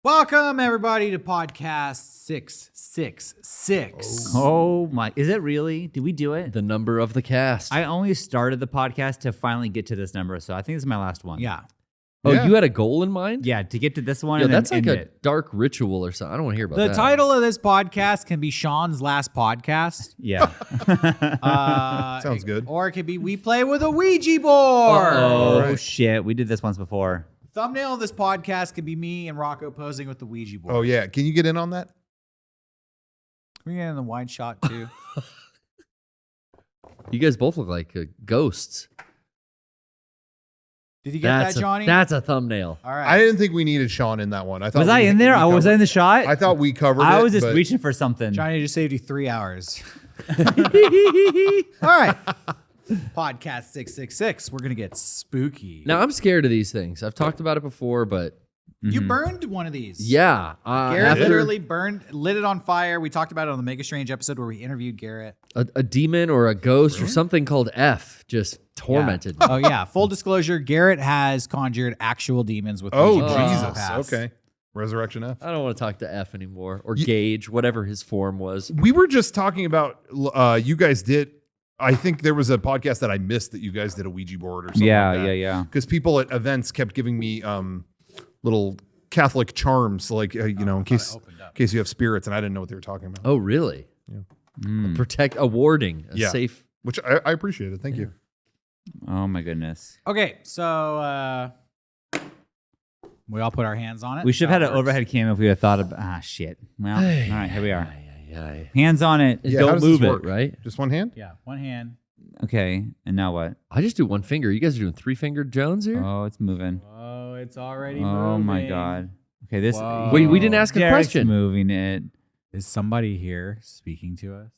Welcome, everybody, to podcast 666. Oh my, is it really? Did we do it? The number of the cast. I only started the podcast to finally get to this number, so I think this is my last one. Yeah. Oh, Yeah. you had a goal in mind? Yeah, to get to this one Yo, and that's then like end a it. dark ritual or something. I don't want to hear about The that. title of this podcast can be Sean's last podcast. Yeah. Sounds good. Or it could be We Play with a Ouija Board. Oh, right. shit. We did this once before. Thumbnail of this podcast could be me and Rocco posing with the Ouija board. Oh, yeah. Can you get in on that? We get in the wide shot, too. You guys both look like ghosts. Did you get that, Johnny? That's a thumbnail. All right. I didn't think we needed Sean in that one. I thought Was I in there? Was I in the shot? I thought we covered it. I was just but reaching for something. Johnny just saved you 3 hours. All right. Podcast 666. We're going to get spooky. Now, I'm scared of these things. I've talked about it before, but You burned one of these. yeah. Garrett after literally lit it on fire. We talked about it on the Mega Strange episode where we interviewed Garrett. a demon or a ghost or something called F just tormented me. Oh, yeah. Full disclosure, Garrett has conjured actual demons with Oh, Ouija boards in the Jesus. past. Okay. Resurrection F. I don't want to talk to F anymore or Gage, whatever his form was. We were just talking about, you guys did, I think there was a podcast that I missed that you guys did a Ouija board or something like that. Yeah. Because people at events kept giving me little Catholic charms, like, in case you have spirits, and I didn't know what they were talking about. Oh, really? A warding, a Yeah. safe. Which I appreciate it. Thank you. Oh, my goodness. Okay, so we all put our hands on it. We should have had That an works. overhead cam if we had thought of, shit. Well, all right, here we are. Yeah. Hands on it. Yeah, how Don't does this move it, work? right? Just one hand? Yeah, one hand. Okay, and now what? I just do one finger. You guys are doing three-fingered Jones here? Oh, it's moving. Oh, it's already moving. Oh, my God. Okay, this. Whoa. Wait, we didn't ask a Derek's question. moving it. Is somebody here speaking to us?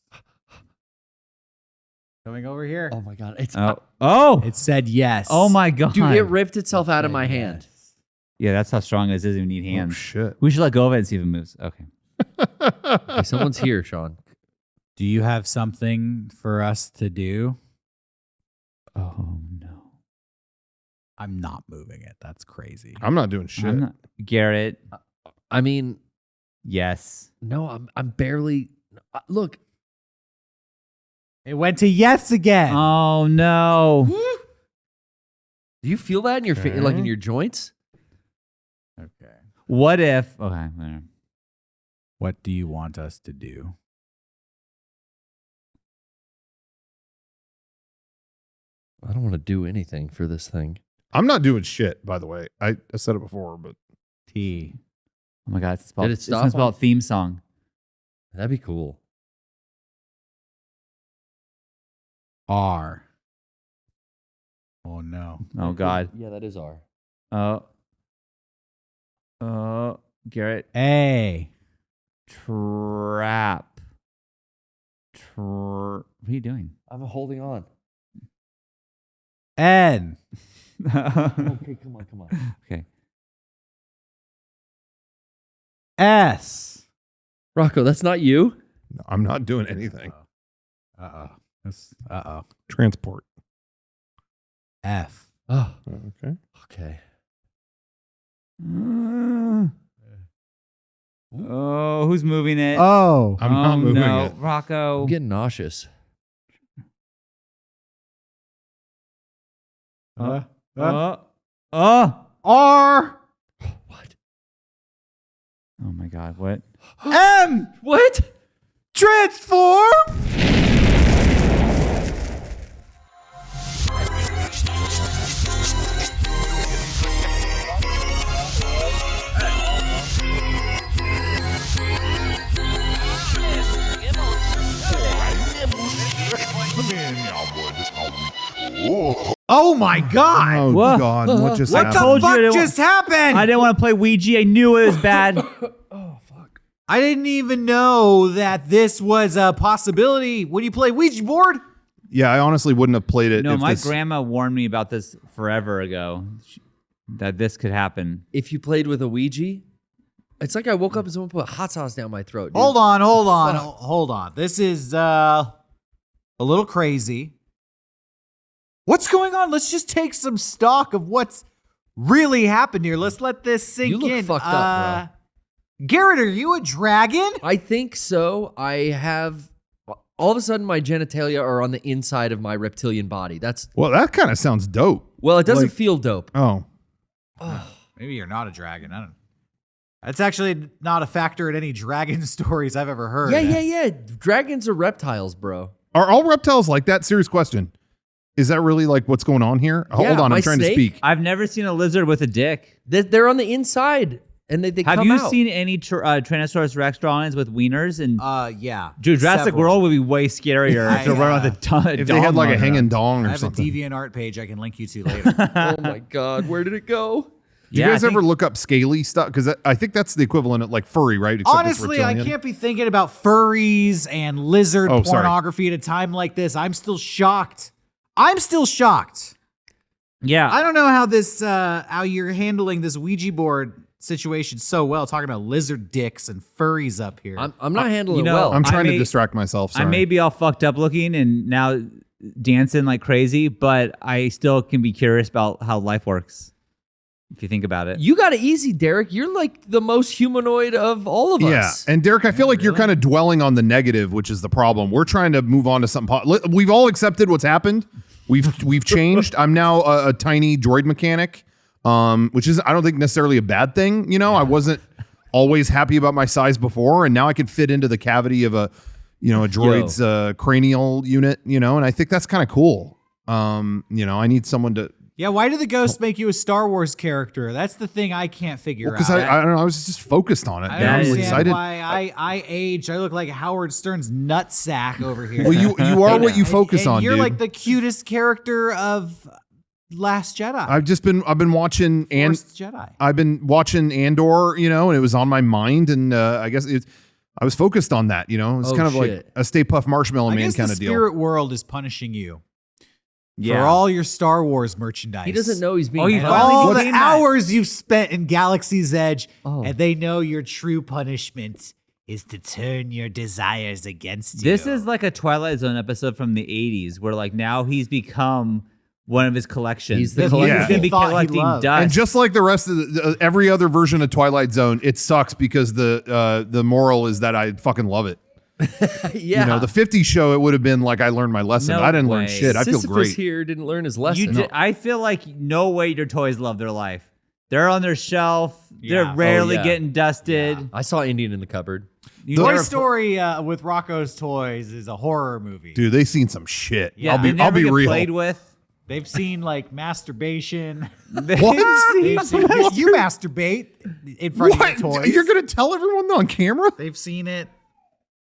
Coming over here. Oh my god. It's Oh. It said yes. Oh, my God. dude, it ripped itself out of my hand. Yeah, that's how strong it is. It doesn't even need Oh, hands. shit. We should let go of it and see if it moves. Okay. Okay, someone's here, Sean. Do you have something for us to do? Oh, no. I'm not moving it. That's crazy. I'm not doing shit. I'm not, Garrett, I mean, yes. no, I'm barely. Look, It went to yes again. Oh, no. do you feel that in your Okay. like in your joints? Okay. What if. Okay. Whatever. What do you want us to do? I don't want to do anything for this thing. I'm not doing shit, by the way. I said it before, but T. Oh, my God. It's spelled, Did it it's stop spelled theme song. That'd be cool. R. Oh, no. Oh, God. Yeah, that is R. Garrett. A. Trap. What are you doing? I'm holding on. N. Okay, come on. Okay. S. Rocco, that's not you. no, I'm not doing anything. Uh-oh. Uh-oh. Transport. F. Oh, Okay. okay. Oh, who's moving it? Oh. I'm not moving no. it. Rocco. I'm getting nauseous. Uh, R. R. What? Oh, my God. What? M. What? Transform. Oh my God. Oh, What? God. What just What happened? the told you I fuck didn't just happened? I didn't want to play Ouija. I knew it was bad. Oh, fuck. I didn't even know that this was a possibility when you play Ouija board. Yeah, I honestly wouldn't have played it. No, if my this, grandma warned me about this forever ago, that this could happen. If you played with a Ouija, it's like I woke up and someone put hot sauce down my throat. Dude. Hold on. This is a little crazy. What's going on? Let's just take some stock of what's really happened here. Let's let this sink You look in. fucked up, Garrett, are you a dragon? I think so. I have all of a sudden my genitalia are on the inside of my reptilian body. Well, that kind of sounds dope. Well, it doesn't Like- feel dope. Oh, Maybe you're not a dragon. I don't know. That's actually not a factor in any dragon stories I've ever heard. Yeah. Dragons are reptiles, bro. are all reptiles like that? Serious question. Is that really like what's going on here? Hold on, my I'm trying to snake- speak. I've never seen a lizard with a dick. They're on the inside, and they Have come you out. seen any Tyrannosaurus Rex drawings with wieners? And Yeah. Jurassic Several. World would be way scarier if they're running with a ton. If they had like a hanging dong I or have something. a DeviantArt page I can link you to later. Oh my god, where did it go? Do you guys ever look up scaly stuff? Because I think that's the equivalent of like furry, right? Except it's Honestly, I reptilian. can't be thinking about furries and lizard Oh, sorry. pornography at a time like this. I'm still shocked. Yeah, I don't know how you're handling this Ouija board situation so well, talking about lizard dicks and furries up here. I'm not handling you know, it well. I'm I trying to may- distract myself. Sorry. I may be all fucked up looking and now dancing like crazy, but I still can be curious about how life works. If you think about it. You got it easy, Derek. You're like the most humanoid of all of Yeah, us. and Derek, I feel like you're kind of dwelling on the negative, which is the problem. We're trying to move on to something. We've all accepted what's happened. We've changed. I'm now a tiny droid mechanic, which is I don't think necessarily a bad thing. You know, I wasn't always happy about my size before, and now I can fit into the cavity of a droid's cranial unit. You know, and I think that's kind of cool. I need someone to. Yeah, why do the ghosts make you a Star Wars character? That's the thing I can't figure Because out. I don't know. I was just focused on it. I man. don't I was understand excited. why I age. I look like Howard Stern's nutsack over here. Well, you are what you focus and on, you're dude. like the cutest character of Last Jedi. I've been watching Forced Jedi. I've been watching Andor, and it was on my mind, and I guess I was focused on that. It's Oh, kind of like shit. a Stay Puft Marshmallow I Man guess kind the of deal. spirit world is punishing you for Yeah. all your Star Wars merchandise. He doesn't know he's being Oh, he's And punished. finally all the getting that. hours you've spent in Galaxy's Edge, Oh. and they know your true punishment is to turn your desires against you. This is like a Twilight Zone episode from the 80s where like now he's become one of his collections. He's the He's collector going to be he thought he collecting loved. dust. And just like the rest of every other version of Twilight Zone, it sucks because the moral is that I fucking love it. Yeah. The 50s show, it would have been like I learned my lesson. No I didn't learn way. shit. I feel Sisyphus great. here didn't learn his lesson. I feel like no way your toys love their life. They're on their shelf. Yeah. They're rarely Oh, yeah. getting dusted. I saw Indian in the cupboard. Toy Story with Rocco's Toys is a horror movie. Dude, they seen some shit. Yeah, I'll they be never get real. played with. They've seen like masturbation. What? They've seen, you masturbate in front What? of your toys. You're gonna tell everyone on camera? They've seen it.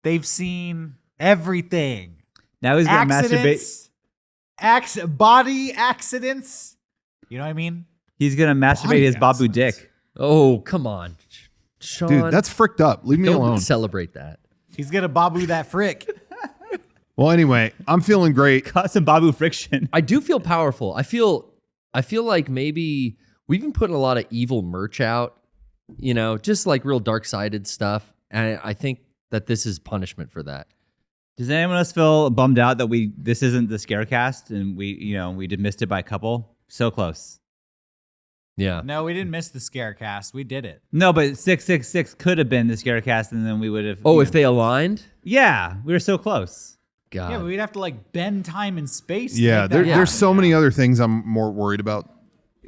They've seen everything. Now he's going to masturbate. Accidents, body accidents. You know what I mean? He's going to masturbate his Babu accidents. dick. Oh, come on. Sean, Dude, that's fricked up. Leave me don't alone. celebrate that. He's gonna babu that frick. Well, anyway, I'm feeling great. Cause some Babu friction. I do feel powerful. I feel like maybe we've been putting a lot of evil merch out, just like real dark-sided stuff. And I think that this is punishment for that. Does anyone else feel bummed out that this isn't the Scarecast and we missed it by a couple? So close. Yeah. No, we didn't miss the Scarecast. We did it. No, but 666 could have been the Scarecast and then we would have. Oh, if they aligned? Yeah, we were so close. God. Yeah, but we'd have to like bend time and space. to Yeah, make that there's so happen. many other things I'm more worried about.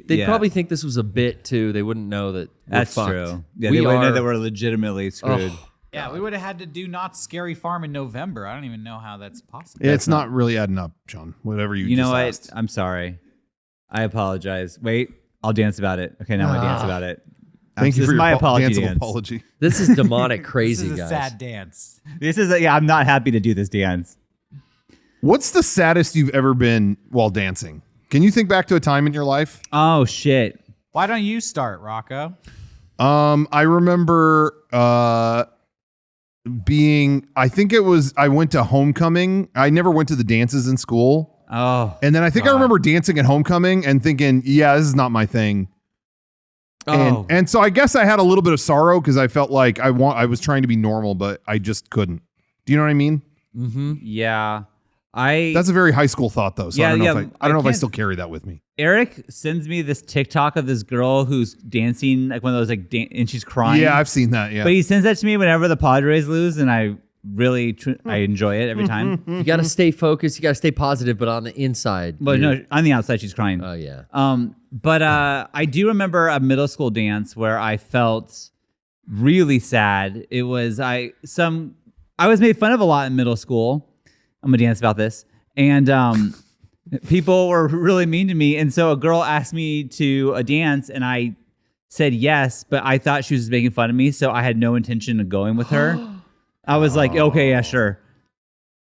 They'd Yeah. probably think this was a bit, too. They wouldn't know that we're That's fucked. true. Yeah, We they wouldn't know are- that we're legitimately screwed. Oh, Yeah, we would have had to do Not Scary Farm in November. I don't even know how that's possible. It's not really adding up, John. Whatever you You know just what? asked. I'm sorry. I apologize. Wait, I'll dance about it. Okay, now I dance about it. Thank you This for is your my apology dance of dance. apology. This is demonic crazy, This is a guys. sad dance. I'm not happy to do this dance. What's the saddest you've ever been while dancing? Can you think back to a time in your life? Oh shit. Why don't you start, Rocco? I remember I went to homecoming. I never went to the dances in school. Oh. And then I think I remember dancing at homecoming and thinking, yeah, this is not my thing. Oh. And so I guess I had a little bit of sorrow because I felt like I was trying to be normal, but I just couldn't. Do you know what I mean? Mm-hmm. Yeah. That's a very high school thought, though. So Yeah, I don't know, yeah, I don't know if I can't- still carry that with me. Eric sends me this TikTok of this girl who's dancing like one of those like and she's crying. Yeah, I've seen that. Yeah. But he sends that to me whenever the Padres lose, and I really I enjoy it every time. You got to stay focused. You got to stay positive, but on the inside. But no, on the outside she's crying. Oh yeah. But I do remember a middle school dance where I felt really sad. It was I was made fun of a lot in middle school. I'm gonna dance about this, and people were really mean to me. And so a girl asked me to a dance, and I said yes, but I thought she was making fun of me, so I had no intention of going with her. I was like, okay, yeah, sure.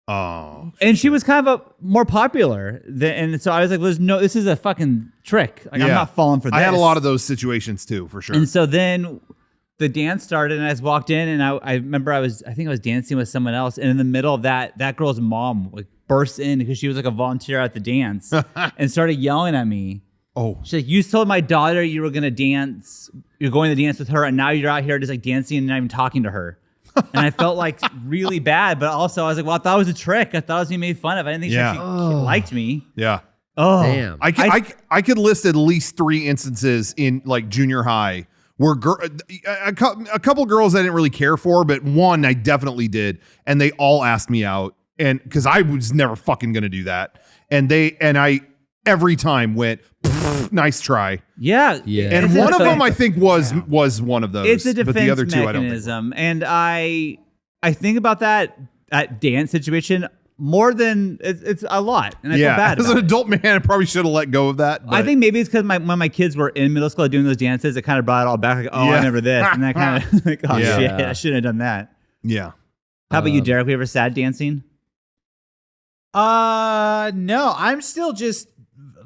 Oh. And she was kind of more popular, and so I was like, "No, this is a fucking trick. Like, I'm not falling for this." I had a lot of those situations too, for sure. And so then the dance started, and I just walked in, and I remember I think I was dancing with someone else, and in the middle of that girl's mom like burst in because she was like a volunteer at the dance and started yelling at me. Oh, She's like, "You told my daughter you were gonna dance. You're going to dance with her, and now you're out here just like dancing and not even talking to her." And I felt like really bad, but also I was like, "Well, I thought it was a trick. I thought I was being made fun of. I didn't think she actually liked me." yeah. Oh, Damn. I could list at least 3 instances in like junior high where a couple girls I didn't really care for, but one I definitely did, and they all asked me out, and because I was never fucking gonna do that, and I every time went, nice try. Yeah. And one of them I think was one of those. It's a but defense the other two I don't think. mechanism, and I think about that dance situation more than it's a lot, and I feel bad. As about an adult man, I probably should have let go of that. I think maybe it's because when my kids were in middle school doing those dances, it kind of brought it all back. Like, I remember this, and that kind of like, oh Yeah. shit, I shouldn't have done that. Yeah. How about you, Derek? We ever sad dancing? No, I'm still just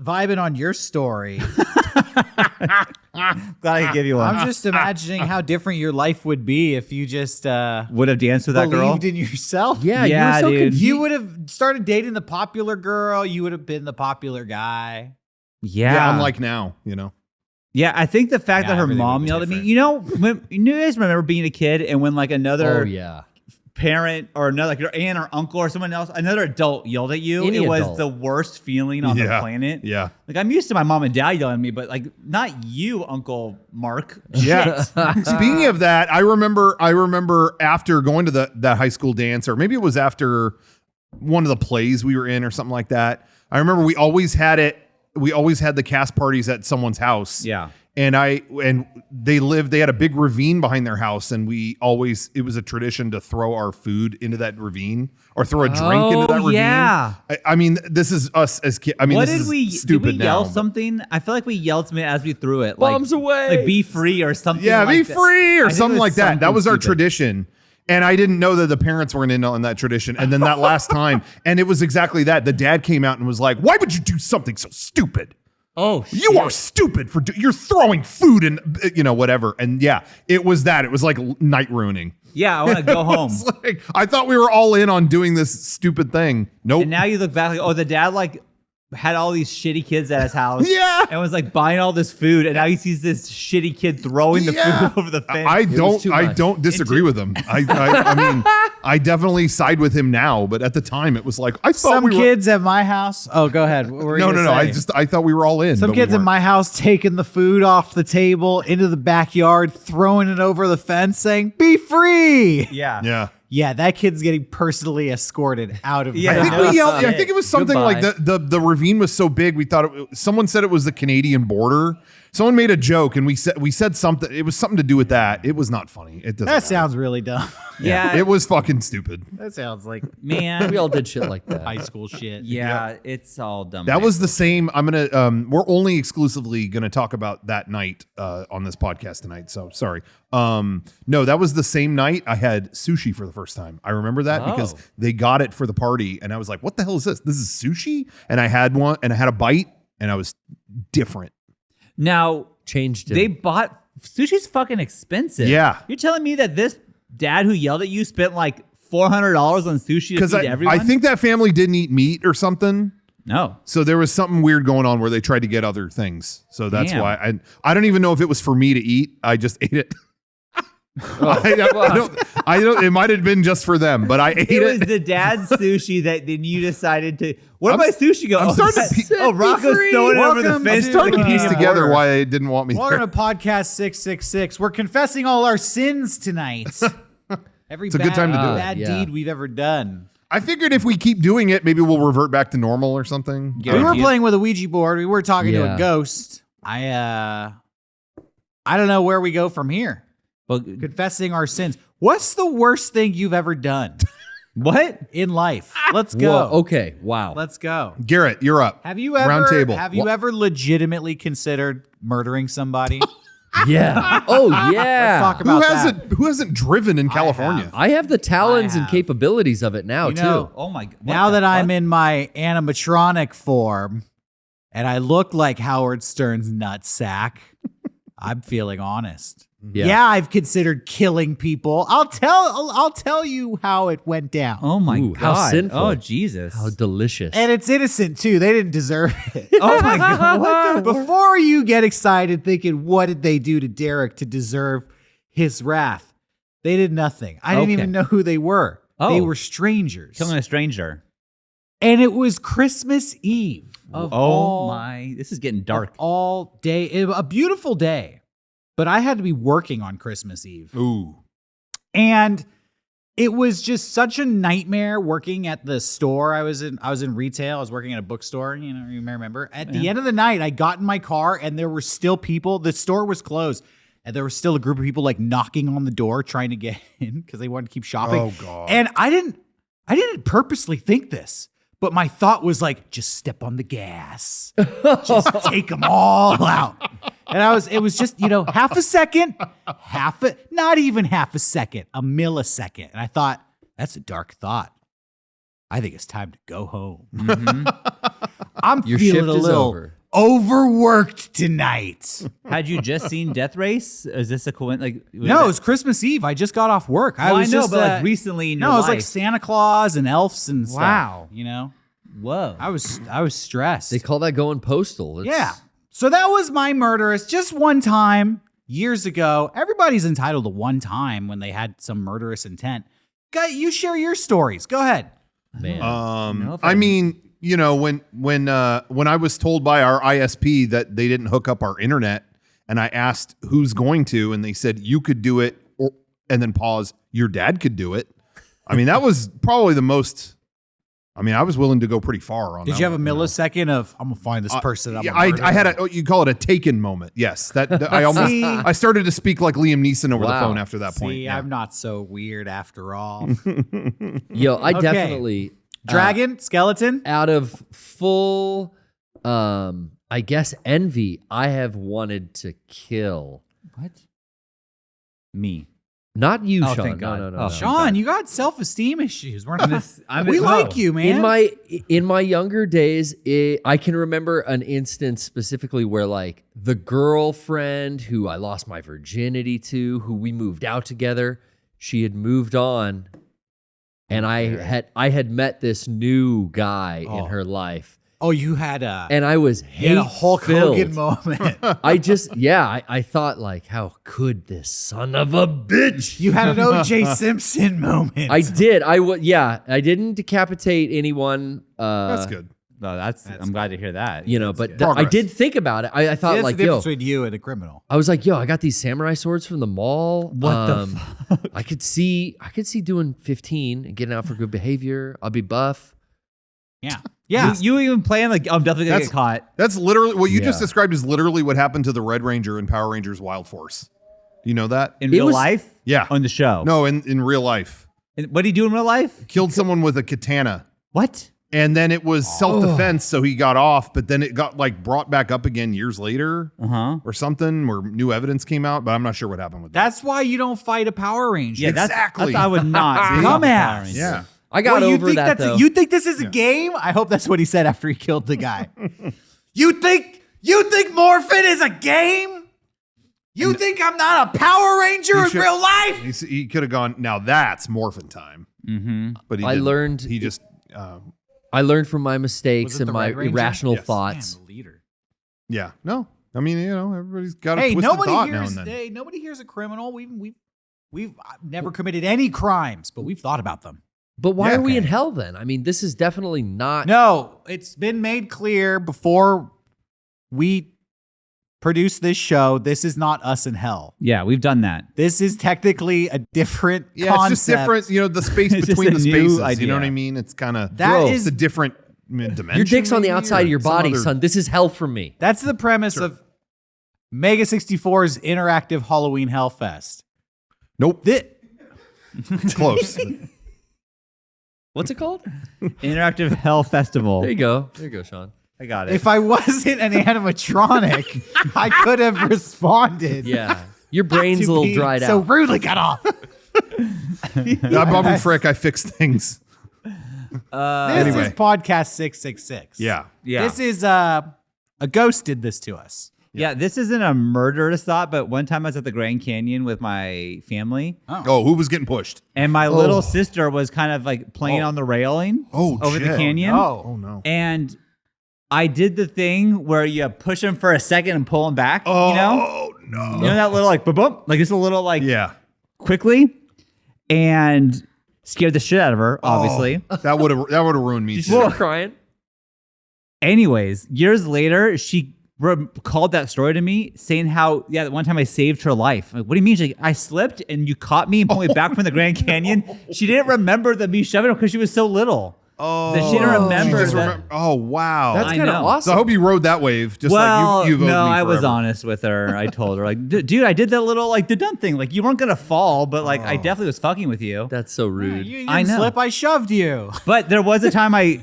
vibing on your story. Glad I could give you one. I'm just imagining how different your life would be if you just Would have danced with that girl. believed in yourself. Yeah, Yeah, you were so dude. confused. You would have started dating the popular girl. You would have been the popular guy. Yeah. Unlike now, you know. Yeah, I think the fact Yeah, that her everything mom would be yelled at me. different. You know, you guys remember being a kid and when like another Oh yeah. parent or another like your aunt or uncle or someone else, another adult yelled at you. Any it was adult. the worst feeling on the planet. Yeah. Like I'm used to my mom and dad yelling at me, but like not you, Uncle Mark. Yeah. Speaking of that, I remember after going to that high school dance, or maybe it was after one of the plays we were in or something like that. I remember we always had the cast parties at someone's house. Yeah. And they had a big ravine behind their house, and it was a tradition to throw our food into that ravine or throw a drink into that ravine. Yeah. I mean, this is us as kids. I mean, What this did is we stupid did we yell now, but- something? I feel like we yelled something as we threw it. Bombs like, away. Like be free or something. Yeah, like be that. free I or think it something was like that. That something was our stupid. tradition. And I didn't know that the parents weren't in on that tradition. And then that last time, and it was exactly that. The dad came out and was like, "Why would you do something so stupid? Oh, You are stupid for you're throwing food and whatever." And yeah, it was that. It was like night ruining. Yeah, I want to go home. It's like, I thought we were all in on doing this stupid thing. Nope. And now you look back like, oh, the dad like had all these shitty kids at his house. Yeah. And was like buying all this food, and now he sees this shitty kid throwing the Yeah. food over the fence. I too much. don't disagree with him. I mean, I definitely side with him now, but at the time it was like I thought Some we were. kids at my house. Oh, go ahead. What were you No. gonna say? I thought we were all in. Some but we kids in weren't. my house taking the food off the table into the backyard, throwing it over the fence, saying, "Be free." yeah. Yeah. Yeah, that kid's getting personally escorted out of Yeah. my I think house. we yelled. I think it was something like Goodbye. the ravine was so big we thought someone said it was the Canadian border. Someone made a joke and we said something. It was something to do with that. It was not funny. It doesn't. That matter. sounds really dumb. Yeah. It was fucking stupid. That sounds like Man. We all did shit like that. high school shit. Yeah, it's all dumb. That was the same. I'm gonna. We're only exclusively gonna talk about that night on this podcast tonight. So sorry. No, that was the same night I had sushi for the first time. I remember that because Oh. they got it for the party, and I was like, "What the hell is this? This is sushi?" And I had one, and I had a bite, and I was different. Now Changed it. they bought sushi's fucking expensive. Yeah. You're telling me that this dad who yelled at you spent like $400 on sushi to Because feed everyone? I think that family didn't eat meat or something. no. So there was something weird going on where they tried to get other things. So that's Damn. why I don't even know if it was for me to eat. I just ate it. I don't. It might have been just for them, but I ate It was it. the dad's sushi that then you decided to. Where did my sushi go? I'm starting to that's- pe- Rocco's throwing it over the Welcome fence. to I'm starting to the piece Yeah. together order. why they didn't want me Welcome there. to podcast 666. We're confessing all our sins tonight. Every It's a good time to do it. bad Yeah. deed we've ever done. I figured if we keep doing it, maybe we'll revert back to normal or something. Yeah. We were Guaranteed. playing with a Ouija board. We were talking to Yeah. a ghost. I don't know where we go from here. Well, Confessing our sins. What's the worst thing you've ever done what? in life? Let's go. Whoa, okay. Wow. Let's go. Garrett, you're up. Have you ever Round table. Have you ever legitimately considered murdering somebody? Yeah. Oh, yeah. Let's talk about that. Who hasn't driven in California? I have the talents and have. capabilities of it now, You know, too. Oh my god! Now that I'm in my animatronic form and I look like Howard Stern's nutsack, I'm feeling honest. Yeah, I've considered killing people. I'll tell you how it went down. Oh my Ooh, god! how sinful. Oh Jesus! How delicious. And it's innocent too. They didn't deserve it. Oh my god! What the? Before you get excited thinking, what did they do to Derek to deserve his wrath? They did nothing. I didn't Okay. even know who they were. Oh. They were strangers. Killing a stranger. And it was Christmas Eve. Of Oh all, my! This is getting dark. of all day. A beautiful day. But I had to be working on Christmas Eve. Ooh. And it was just such a nightmare working at the store. I was in retail. I was working at a bookstore, you remember. At the end of the night, I got in my car and there were still people. The store was closed. And there was still a group of people like knocking on the door trying to get in because they wanted to keep shopping. Oh, God. And I didn't purposely think this, but my thought was like, just step on the gas. Just take them all out. And it was just, half a second, not even half a second, a millisecond. And I thought, that's a dark thought. I think it's time to go home. I'm Your feeling shift a is little over. overworked tonight. Had you just seen Death Race? Is this a coincidence? Like, No, it was Christmas Eve. I just got off work. Well, I was know, just, but like recently in your no, it was like life. Santa Claus and elves and stuff. Wow. Whoa. I was stressed. They call that going postal. It's- Yeah. So that was my murderous. Just one time years ago. Everybody's entitled to one time when they had some murderous intent. You share your stories. Go ahead. Man. No, if I I- mean, when I was told by our ISP that they didn't hook up our internet, and I asked who's going to, and they said you could do it, and then pause. Your dad could do it. I mean, that was probably the most. I mean, I was willing to go pretty far on. Did that you have a one, millisecond of I'm gonna find this person? Yeah, I had you call it a taken moment. Yes, that I almost See? I started to speak like Liam Neeson over the Wow. phone after that point. See, Yeah. I'm not so weird after all. Yo, I Okay. definitely Dragon, skeleton. out of full I guess envy, I have wanted to kill. What? Me. Not you, Oh, Sean. thank God. No, no, Oh, no. Sean, you got self-esteem issues. We're not. I'm we low. like you, man. In my younger days, I can remember an instance specifically where like the girlfriend who I lost my virginity to, who we moved out together, she had moved on, and I had met this new guy in her life, Oh, you had a and I was you had a Hulk hate-filled. Hogan moment. I thought like, how could this son of a bitch? You had an O.J. Simpson moment. I did. I didn't decapitate anyone. That's good. No, I'm glad to hear that. You know, but good. I Progress. did think about it. I thought That's like, the yo, difference between you and a criminal. I was like, yo, I got these samurai swords from the mall. What the fuck? I could see doing 15 and getting out for good behavior. I'll be buff. Yeah, yeah. You even playing like I'm definitely gonna That's- get caught. That's literally what you just Yeah. described is literally what happened to the Red Ranger in Power Rangers Wild Force. Do you know that? In It real was- life? Yeah. On the show? No, in real life. And what do you do in real life? Killed someone with a katana. What? And then it was self-defense, so he got off, but then it got like brought back up again years later Uh-huh. or something, where new evidence came out, but I'm not sure what happened with that. That's why you don't fight a Power Ranger. Yeah, Exactly. that's I would not. Come be at Power us. Ranger. Yeah. I got you over think that though. You think this is a game? I hope that's what he said after he killed the guy. You think Morphin is a game? You think I'm not a Power Ranger in should- real life? He could have gone, now that's morphin time. Mm-hmm. But he I didn't. learned- He just, I learned from my mistakes Was it and the my Red Ranger? irrational Yes. thoughts. Man, the leader. yeah. No. I mean, everybody's got a Hey, twisted nobody thought now hears. and then. Hey, nobody hears a criminal. We We've never committed any crimes, but we've thought about them. But why Yeah, are we okay. in hell then? I mean, this is definitely not. No, it's been made clear before we produce this show. This is not us in hell. Yeah, we've done that. This is technically a different Yeah, concept. it's just different. You know, the space It's between the just a new spaces. You idea. know what I mean? It's kind of That it's is- a different dimension. Your dick's on the maybe, outside or of your some body, other- son. This is hell for me. That's the premise of Mega64's interactive Halloween Hellfest. Nope, Thi- it's close. What's it called? Interactive Hell Festival. There you go. There you go, Sean. I got it. If I wasn't an animatronic, I could have responded. Yeah. Your brain's a to little be dried so out. rudely cut off. I'm Bobby Frick. I fix things. This Anyway. is podcast 666. Yeah. yeah. This is a ghost did this to us. Yeah, this isn't a murderous thought, but one time I was at the Grand Canyon with my family, Oh, who was getting pushed? and my little sister was kind of like playing on the railing over the shit. canyon. Oh no. And I did the thing where you push them for a second and pull them back. Oh You know no. that little like boom, boom, like just a little like Yeah. quickly, and scared the shit out of her. Obviously. Oh, that would have ruined me You too. start crying? Anyways, years later, she called that story to me, saying how that one time I saved her life. Like, what do you mean? She's like, I slipped and you caught me and pulled me back from the Grand Canyon. She didn't remember the me shoving her because she was so little. Oh, That she didn't remember She just that- remember. Oh wow. That's I kind of know. awesome. So I hope you rode that wave, just Well, like you've owed no, me I was forever. honest with her. I told her, like, dude, I did that little, like, the done thing. Like, you weren't gonna fall, but like, I definitely was fucking with you. That's so rude. You I didn't know. slip, I shoved you. But there was a time I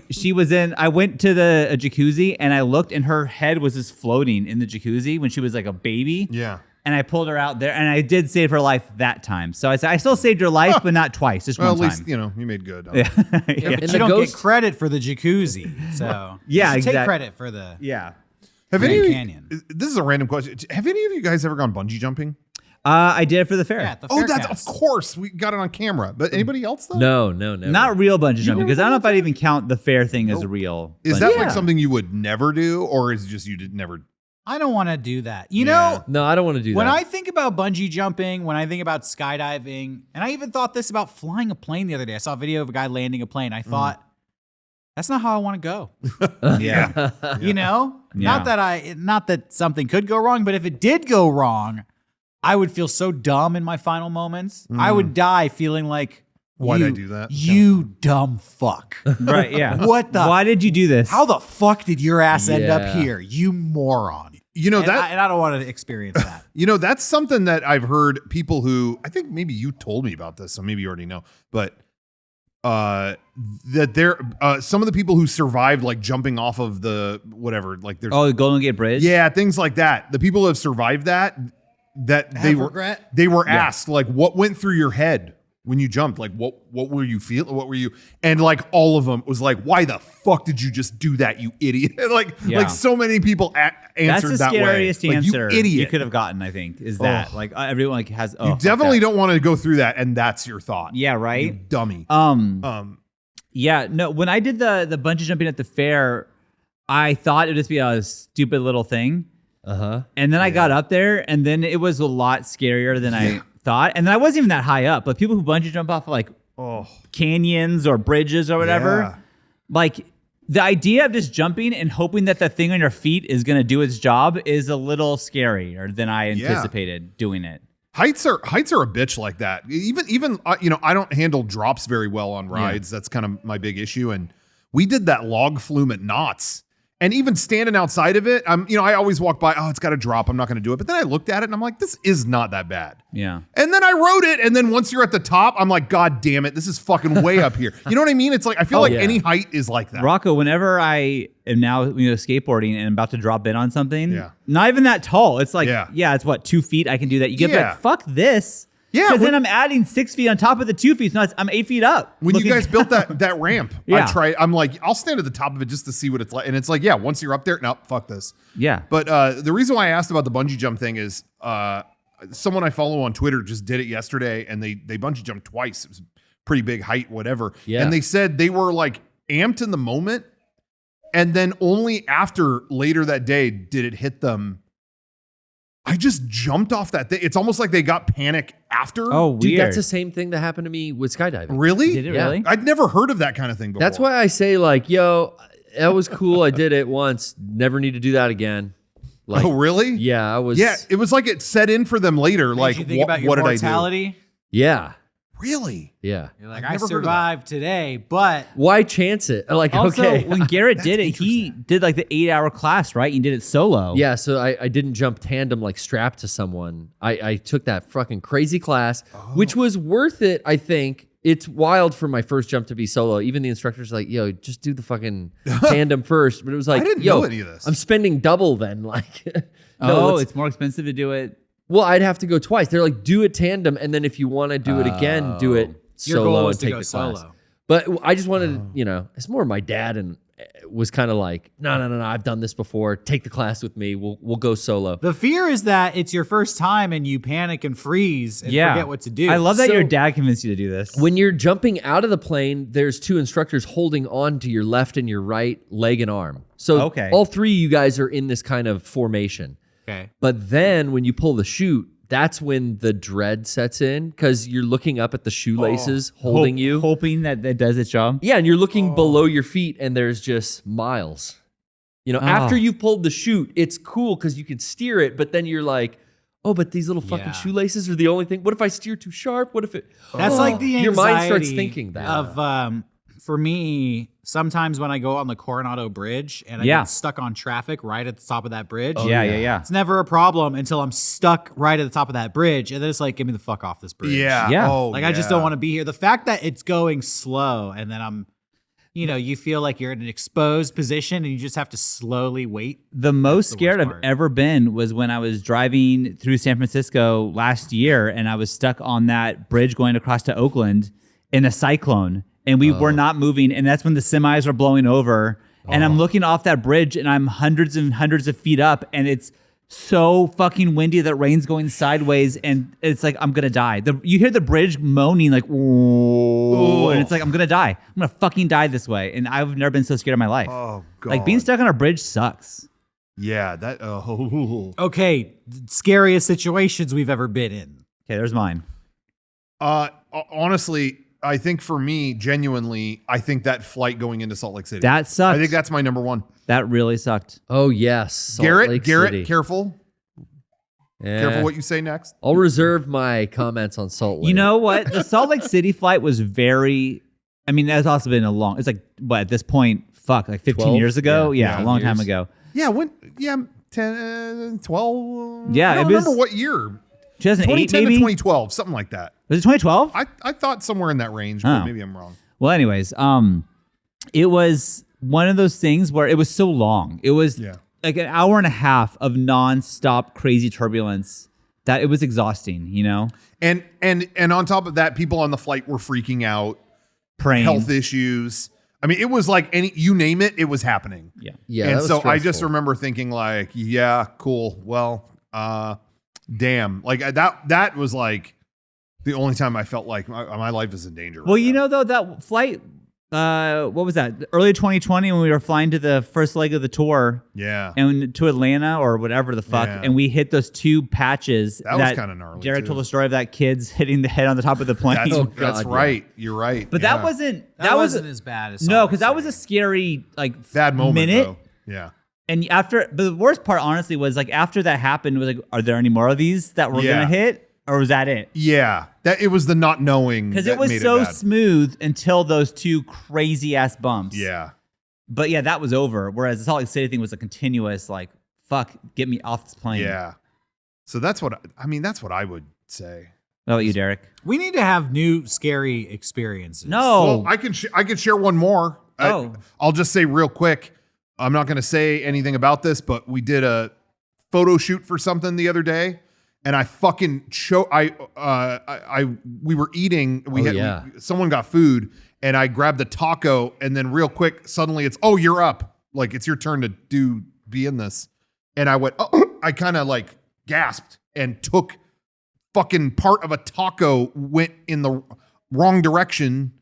went to a jacuzzi and I looked and her head was just floating in the jacuzzi when she was like a baby. Yeah. And I pulled her out there and I did save her life that time. So I said, I still saved your life, but not twice, just Well, at one least time. you know you made good. Yeah. But And you the don't ghost- get credit for the jacuzzi. So Yeah, you should take exact- credit for the Yeah. Have any Grand of you, Canyon. this is a random question. Have any of you guys ever gone bungee jumping? I did it for the fair. yeah, at the Oh, that's Faircast. of course we got it on camera. But anybody else though? No. Not real bungee jumping, because I don't know if I'd even count the fair thing as a real. Is bungee that jump. like something you would never do, or is it just you did never? I don't want to do that. You Yeah. know, No, I don't want to do when that. I think about bungee jumping, when I think about skydiving, and I even thought this about flying a plane the other day. I saw a video of a guy landing a plane. I thought, that's not how I want to go. Yeah. You know? Yeah. Not that something could go wrong, but if it did go wrong, I would feel so dumb in my final moments. I would die feeling like, Why'd I do that? You dumb fuck. Right. Yeah. What the? Why did you do this? How the fuck did your ass end up Yeah. here? You moron. You know And that. I don't want to experience that. You know, that's something that I've heard people who I think maybe you told me about this, so maybe you already know, but that there some of the people who survived like jumping off of the whatever, like there's Oh, the Golden Gate Bridge? yeah, things like that. The people who have survived that they Have were regret? they were asked like what went through your head when you jumped, like what were you feeling, what were you, and like all of them was like, why the fuck did you just do that, you idiot? like Yeah. so many people That's answered the that way. scariest Like, answer you idiot. you could have gotten, I think, is that. Oh. Like, everyone like has. Oh, You fuck definitely that. don't want to go through that, and that's your thought. Yeah, You right? dummy. Yeah, no, when I did the bungee jumping at the fair, I thought it would just be a stupid little thing. Uh-huh. And then I got up there, and then it was a lot scarier than I thought. And then I wasn't even that high up, but people who bungee jump off like canyons or bridges or whatever, Yeah. like the idea of just jumping and hoping that the thing on your feet is going to do its job is a little scarier than I anticipated doing it. Heights are a bitch like that. Even you know, I don't handle drops very well on rides. That's kind of my big issue. And we did that log flume at Knott's. And even standing outside of it, I always walk by, oh, it's got a drop, I'm not going to do it. But then I looked at it and I'm like, this is not that bad. Yeah. And then I rode it, and then once you're at the top, I'm like, God damn it, this is fucking way up here. You know what I mean? It's like I feel like yeah. any height is like that. Rocco, whenever I am now skateboarding and I'm about to drop in on something, Yeah. not even that tall. It's like, Yeah. it's what, 2 feet I can do that. You get Yeah. like, fuck this. Yeah, Because when- then I'm adding 6 feet on top of the 2 feet. So now I'm 8 feet up. When Looking- you guys built that ramp, Yeah. I'm like, I'll stand at the top of it just to see what it's like. And it's like, yeah, once you're up there, no, fuck this. Yeah. But the reason why I asked about the bungee jump thing is someone I follow on Twitter just did it yesterday, and they bungee jumped twice. It was a pretty big height, whatever. Yeah. And they said they were like amped in the moment, and then only after later that day did it hit them I just jumped off that thing. It's almost like they got panic after. Oh, weird. Dude, that's the same thing that happened to me with skydiving. really? Did it Yeah. really? I'd never heard of that kind of thing before. That's why I say like, yo, that was cool. I did it once. Never need to do that again. Like, oh, really? yeah, I was. Yeah, it was like it set in for them later. Did Like, you think about your what did I mortality? Yeah. do? Really? Yeah. You're like, I've I never heard of that. survived today, but Why chance it? Like, Also, okay. when Garrett did it, he did like the 8-hour class, right? He did it solo. Yeah, so I didn't jump tandem like strapped to someone. I took that fucking crazy class, which was worth it, I think. It's wild for my first jump to be solo. Even the instructor's like, yo, just do the fucking tandem first. But it was like, I didn't yo, know any of this. I'm spending double then. Like, Oh, it's more expensive to do it. well, I'd have to go twice. They're like, do it tandem, and then if you want to do it again, do it your solo goal and was to take go the class. solo. But I just wanted, it's more my dad and was kind of like, no, I've done this before. Take the class with me. We'll go solo. The fear is that it's your first time and you panic and freeze and forget what to do. I love that So- your dad convinced you to do this. When you're jumping out of the plane, there's two instructors holding on to your left and your right leg and arm. So Okay. all three of you guys are in this kind of formation. Okay. But then when you pull the chute, that's when the dread sets in because you're looking up at the shoelaces holding you. Hoping that that does its job. Yeah, and you're looking below your feet and there's just miles. You know, after you've pulled the chute, it's cool because you can steer it, but then you're like, oh, but these little fucking Yeah. shoelaces are the only thing. What if I steer too sharp? What if it... That's like the anxiety Your mind starts thinking that. of for me, sometimes when I go on the Coronado Bridge and I Yeah. get stuck on traffic right at the top of that bridge. Yeah. It's never a problem until I'm stuck right at the top of that bridge. And then it's like, get me the fuck off this bridge. Yeah. Yeah. Oh, Like, I just don't want to be here. The fact that it's going slow and then I'm, you feel like you're in an exposed position and you just have to slowly wait. The most the scared worst I've part. ever been was when I was driving through San Francisco last year and I was stuck on that bridge going across to Oakland in a cyclone and we were not moving. And that's when the semis are blowing over. And I'm looking off that bridge and I'm hundreds and hundreds of feet up and it's so fucking windy that rain's going sideways and it's like, I'm going to die. You hear the bridge moaning like, ooh, and it's like, I'm going to die. I'm going to fucking die this way. And I've never been so scared in my life. Oh, God. Like being stuck on a bridge sucks. Yeah, that. Oh. Okay. Scariest situations we've ever been in. Okay, there's mine. Honestly, I think for me, genuinely, I think that flight going into Salt Lake City. That sucked. I think that's my number one. That really sucked. Oh, yes. Salt Lake Garrett, City. careful. Yeah. Careful what you say next. I'll reserve my comments on Salt Lake. You know what? The Salt Lake City flight was very. I mean, that's also been a long. It's like what at this point? Fuck, like 15 12? years ago. Yeah, Yeah, a long years. time ago. Yeah, 10, 12. Yeah, I don't it was- remember what year. 2008 2010 maybe. to 2012, something like that. Was it 2012? I thought somewhere in that range, but Oh. maybe I'm wrong. Well, anyways, it was one of those things where it was so long. It was Yeah. like an hour and a half of nonstop crazy turbulence that it was exhausting. You know, And on top of that, people on the flight were freaking out, praying. health issues. I mean, it was like you name it, it was happening. Yeah. Yeah, And that was so I just stressful. remember thinking like, yeah, cool. Well, damn. Like that was like the only time I felt like my life is in danger. Well, right you now. know, though, that flight, what was that? Early 2020 when we were flying to the first leg of the tour Yeah. and to Atlanta or whatever the fuck. Yeah. And we hit those two patches. That was kinda gnarly, Jared too. told the story of that kid's hitting the head on the top of the plane. Oh, God, That's yeah. right. You're right. but Yeah. that wasn't, That wasn't as bad as no, Salt because Lake that was a City. scary, like, bad moment. minute. Though. Yeah. And but the worst part, honestly, was like after that happened, was like, are there any more of these that we're Yeah. gonna hit, or was that it? Yeah. That it was the not knowing Because that it was made so it bad. smooth until those two crazy ass bumps. Yeah. But yeah, that was over. Whereas the Salt Lake City thing was a continuous, like, fuck, get me off this plane. Yeah. So that's what I would say. How about you, Derek? We need to have new scary experiences. No. Well, I can share one more. Oh. I'll just say real quick. I'm not going to say anything about this, but we did a photo shoot for something the other day, and I fucking we were eating. Someone got food, and I grabbed the taco, and then real quick, suddenly it's you're up, like it's your turn to be in this, and I went. I kind of like gasped and took fucking part of a taco, went in the wrong direction,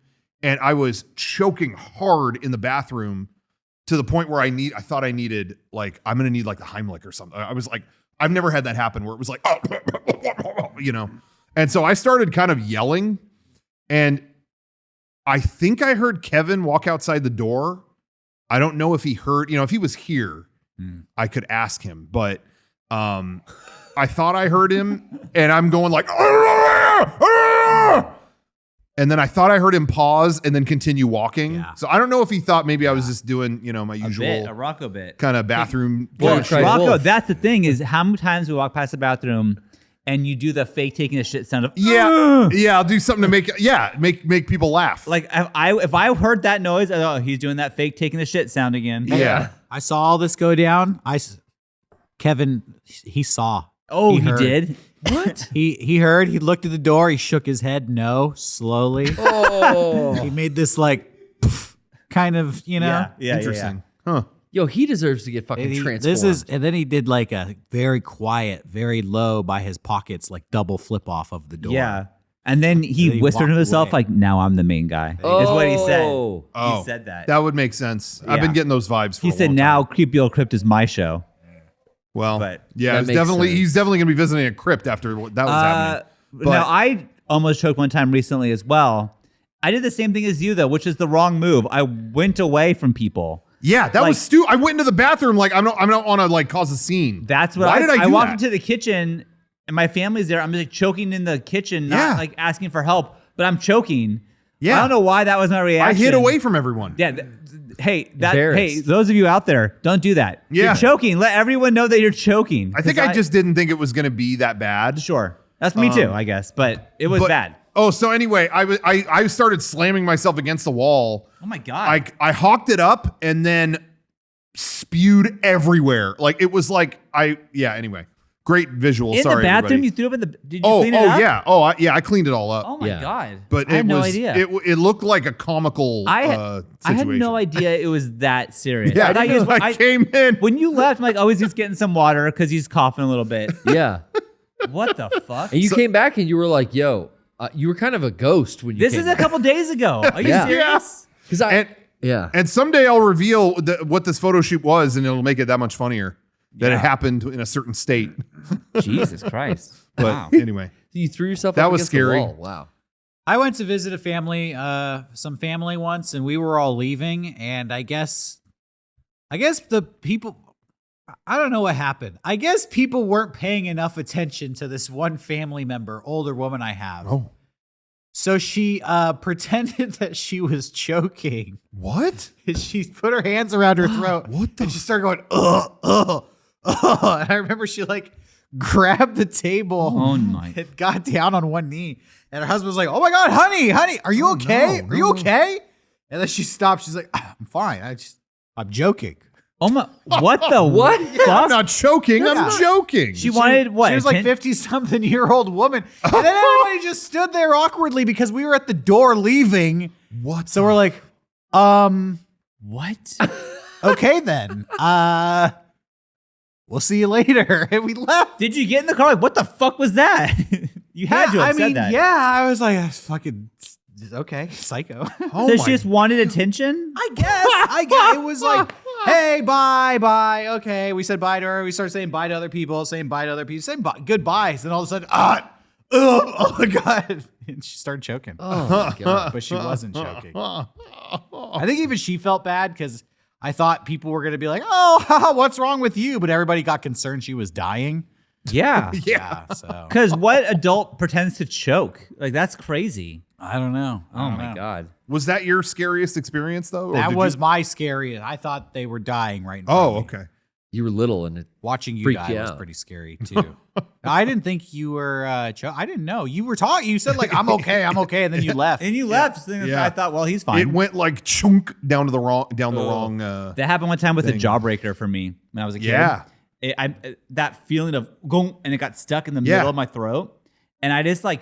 and I was choking hard in the bathroom to the point where I thought I needed, like, I'm going to need like the Heimlich or something. I was like, I've never had that happen where it was like, you know. And so I started kind of yelling, and I think I heard Kevin walk outside the door. I don't know if he heard, if he was here, I could ask him, but I thought I heard him, and I'm going like, and then I thought I heard him pause and then continue walking. Yeah. So I don't know if he thought maybe I was just doing, my usual a Rocco bit. kind of bathroom. Well, kind of try shit. Wolf. Rocco, that's the thing is how many times we walk past the bathroom and you do the fake taking a shit sound of Yeah, I'll do something to make people laugh. Like if I heard that noise, I thought, oh, he's doing that fake taking the shit sound again. Yeah. I saw all this go down. Kevin, he saw. Oh, he heard. did. What? He heard. He looked at the door. He shook his head no, slowly. Oh. He made this like poof, kind of, Yeah. Interesting. Huh. Yo, he deserves to get fucking And transformed. and then he did like a very quiet, very low by his pockets, like double flip off of the door. Yeah. And then then he he whispered to walked himself, away. like, now I'm the main guy. Is what he said. Oh. He said that. That would make sense. I've Yeah. been getting those vibes for He a said, long now time. Creepy Old Crypt is my show. Well, but yeah, that it's makes definitely sense. he's definitely going to be visiting a crypt after that was happening. But Now, I almost choked one time recently as well. I did the same thing as you, though, which is the wrong move. I went away from people. yeah, that was I went into the bathroom like I don't want to like cause a scene. That's what Why did I do walked that? into the kitchen and my family's there. I'm like choking in the kitchen, not Yeah. like asking for help, but I'm choking. Yeah. I don't know why that was my I reaction. hid away from everyone. Yeah. Hey, Embarrassed. those of you out there, don't do that. Yeah. You're choking. Let everyone know that you're choking. I think 'Cause I just didn't think it was going to be that bad. sure. That's me too, I guess, but it was But- bad. Oh, so anyway, I started slamming myself against the wall. Oh my god. I hawked it up and then spewed everywhere. Like it was like anyway. Great visual. in Sorry, the bathroom, everybody. you threw up in the. Did you clean it up? Yeah. I cleaned it all up. Oh my Yeah. god. But I had it no was idea. it looked like a comical I situation. had no idea it was that serious. Yeah, I thought you I came in. when you left, I'm like, oh, he's just getting some water because he's coughing a little bit. Yeah. What the fuck? And you came back and you were like, yo, you were kind of a ghost when you This came is a back. couple days ago. Are you Yeah. serious? Because I, And- yeah. And someday I'll reveal what this photo shoot was, and it'll make it that much funnier that it happened in a certain state. Jesus Christ. But Wow. anyway, You threw yourself That up was against the scary. wall. Wow. I went to visit a family, some family once, and we were all leaving. And I guess the people, I don't know what happened. I guess people weren't paying enough attention to this one family member, older woman I have. Oh. So she pretended that she was choking. what? She put her hands around her throat. What the- And she started going, ugh. And I remember she like grabbed the table. Oh my. It got down on one knee. And her husband was like, oh my God, honey, are you okay? Are you okay? And then she stopped. She's like, I'm fine. I'm joking. Oh my. What the What? I'm fuck? not choking. I'm joking. She wanted what? She was like 50-something-year-old woman. And then everybody just stood there awkwardly because we were at the door leaving. what? So we're like, What? okay then. We'll see you later. And we left. Did you get in the car? Like, what the fuck was that? You had to have said that. Yeah, I was like, that's fucking okay, psycho. Oh So my- she just wanted attention? I guess. It was like, hey, bye. Okay, we said bye to her. We started saying bye to other people, saying goodbyes. Then all of a sudden, oh my God. And she started choking. Oh, my God. But she wasn't choking. I think even she felt bad because I thought people were going to be like, oh, haha, what's wrong with you? But everybody got concerned she was dying. Yeah. Yeah. So Because what adult pretends to choke? Like, that's crazy. I don't know. I Oh don't my know. God. Was that your scariest experience though? Or That did was you- my scariest. I thought they were dying right now. Oh, okay. You were little and it. Watching you Freaked die you was out. pretty scary too. I didn't think you were. I didn't know you were talking. You said like, I'm okay, and then you left. And you left. So Yeah. I thought, well, he's fine. It went like chunk down the wrong. That happened one time with a thing. jawbreaker for me when I was a kid. Yeah. That feeling of gong, and it got stuck in the Yeah. middle of my throat. And I just like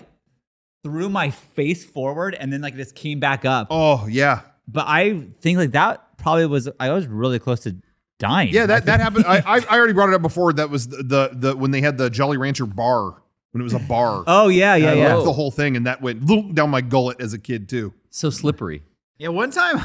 threw my face forward and then like just came back up. Oh yeah. But I think like that probably was, I was really close to dying. Yeah, that happened. I already brought it up before. That was the when they had the Jolly Rancher bar, when it was a bar. Oh, yeah. I Yeah. loved the whole thing, and that went loop down my gullet as a kid too. So slippery. Yeah, one time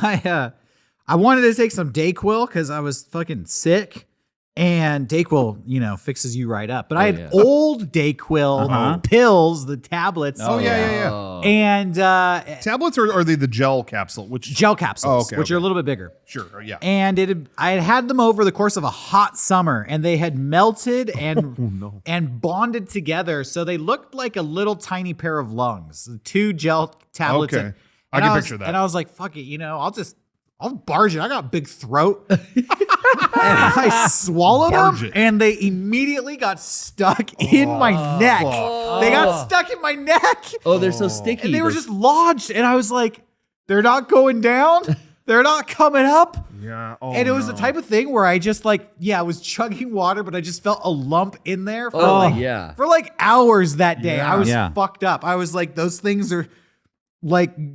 I wanted to take some Dayquil because I was fucking sick, And Dayquil, fixes you right up. But I had yeah. old Dayquil pills, the tablets. Oh, yeah. Oh. And Tablets or are they the gel capsule? Which gel capsules, okay, which are a little bit bigger. Sure, yeah. And I had had them over the course of a hot summer, and they had melted and bonded together, so they looked like a little tiny pair of lungs. 2 gel tablets. Okay. And I can was- picture that. And I was like, "Fuck it, I'll barge it. I got a big throat." And I swallowed Barge them, it. and they immediately got stuck in my neck. They got stuck in my neck. Oh, they're so sticky. And they were They're- just lodged, and I was like, "They're not going down. They're not coming up." Yeah. Oh, And it was no. the type of thing where I just I was chugging water, but I just felt a lump in there for Oh, for hours that day. Yeah. I was Yeah. fucked up. I was like, those things are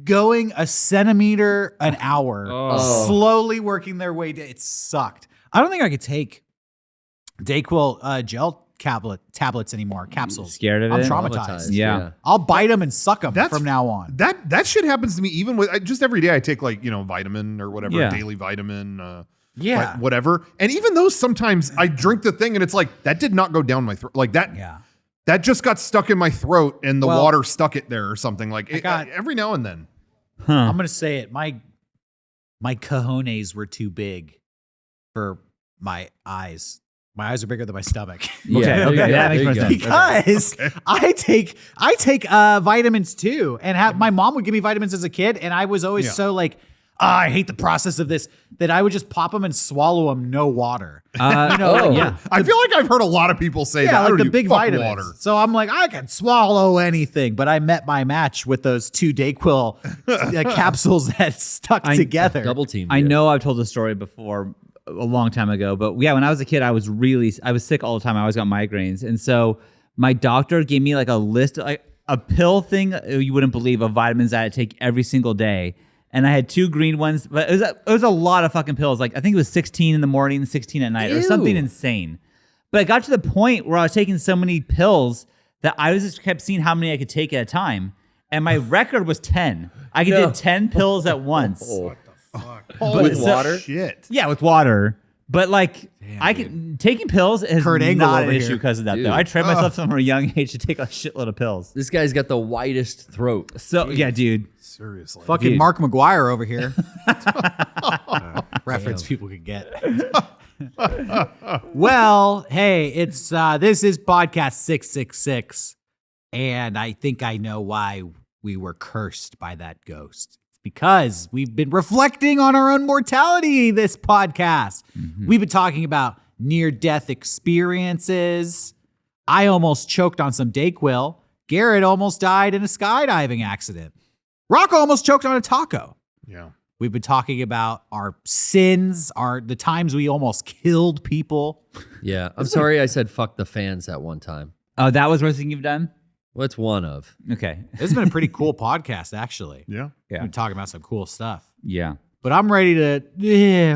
going a centimeter an hour, slowly working their way down. It sucked. I don't think I could take Dayquil gel tablets anymore, capsules. Scared of I'm it? traumatized. Yeah. I'll bite them and suck them That's- from now on. That shit happens to me even with just every day. I take vitamin or whatever, Yeah. daily vitamin. Yeah. Whatever. And even those sometimes I drink the thing and it's like that did not go down my throat. Like that. Yeah. That just got stuck in my throat and the Well, water stuck it there or something. Like got- every now and then. I'm gonna say it. My cojones were too big for my eyes. My eyes are bigger than my stomach. Yeah, Okay, there you okay, go, that makes there more you go. sense. Because I take vitamins too, and my mom would give me vitamins as a kid, and I was always Yeah. so like, I hate the process of this, that I would just pop them and swallow them, no water. Yeah. I feel like I've heard a lot of people say that. I Yeah, don't like the do big fuck vitamins. water. So I'm like, I can swallow anything, but I met my match with those 2 Dayquil capsules that stuck together. Double team. I know I've told this story before a long time ago, but yeah, when I was a kid, I was sick all the time. I always got migraines. And so my doctor gave me a list, a pill thing you wouldn't believe, of vitamins that I take every single day. And I had 2 green ones, but it was a lot of fucking pills. I think it was 16 in the morning, 16 at night, or something Ew. insane. But I got to the point where I was taking so many pills that I just kept seeing how many I could take at a time. And my record was 10. I could do 10 pills at once. Holy With water? shit. Yeah, with water. But taking pills is Kurt Angle not over an here. issue because of that, Dude. though. I trained myself from a young age to take a shitload of pills. This guy's got the widest throat. So, yeah, dude. Seriously. Fucking Dude. Mark McGuire over here. Reference people could get. Well, hey, it's this is podcast 666, and I think I know why we were cursed by that ghost. It's because we've been reflecting on our own mortality this podcast. We've been talking about near-death experiences. I almost choked on some Dayquil. Garrett almost died in a skydiving accident. Rocco almost choked on a taco. Yeah. We've been talking about our sins, the times we almost killed people. Yeah. I'm sorry I said fuck the fans at one time. Oh, that was the worst thing you've done? What's one of? Okay. This has been a pretty cool podcast, actually. Yeah. We've been talking about some cool stuff. Yeah. But I'm ready to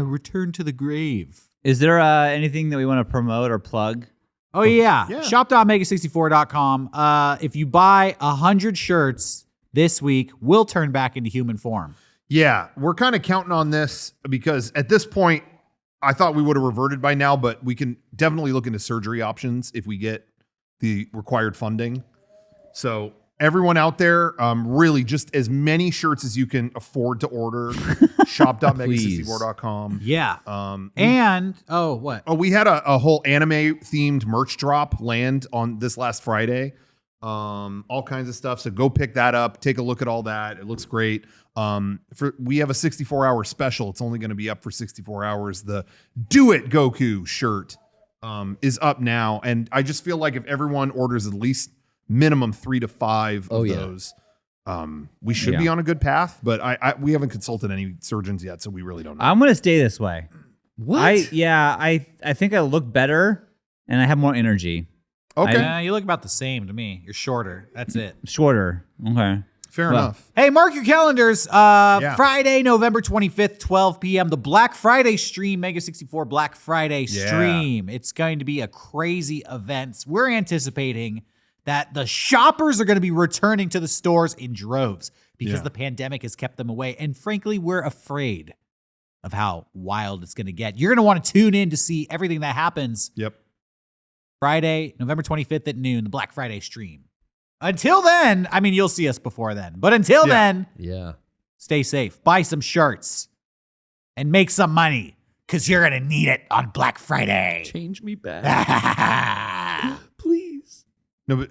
return to the grave. Is there anything that we want to promote or plug? Oh, yeah. Yeah. Shop.mega64.com. If you buy 100 shirts this week, we'll turn back into human form. Yeah, we're kind of counting on this because at this point, I thought we would have reverted by now, but we can definitely look into surgery options if we get the required funding. So everyone out there, really just as many shirts as you can afford to order. Shop.mega64.com. Yeah. What? We had a whole anime themed merch drop land on this last Friday. All kinds of stuff. So go pick that up. Take a look at all that. It looks great. We have a 64-hour special. It's only going to be up for 64 hours. The Do It Goku shirt is up now, and I just feel like if everyone orders at least minimum 3 to 5 of those, we should be on a good path. But we haven't consulted any surgeons yet, so we really don't know. I'm going to stay this way. What? I think I look better and I have more energy. Okay, You look about the same to me. You're shorter. That's it. Shorter. Okay. fair enough. Hey, mark your calendars. Friday, November 25th, 12 p.m. The Black Friday stream, Mega64 Black Friday stream. It's going to be a crazy event. We're anticipating that the shoppers are going to be returning to the stores in droves because the pandemic has kept them away. And frankly, we're afraid. of how wild it's going to get. You're going to want to tune in to see everything that happens Yep. Friday, November 25th at noon, the Black Friday stream. Until then, I mean, you'll see us before then. But until then, Yeah. stay safe. Buy some shirts and make some money because you're going to need it on Black Friday. Change me back. Please. No, but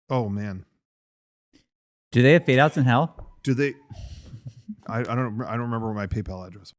oh man, Do they have fade outs in hell? do they? I don't remember my PayPal address.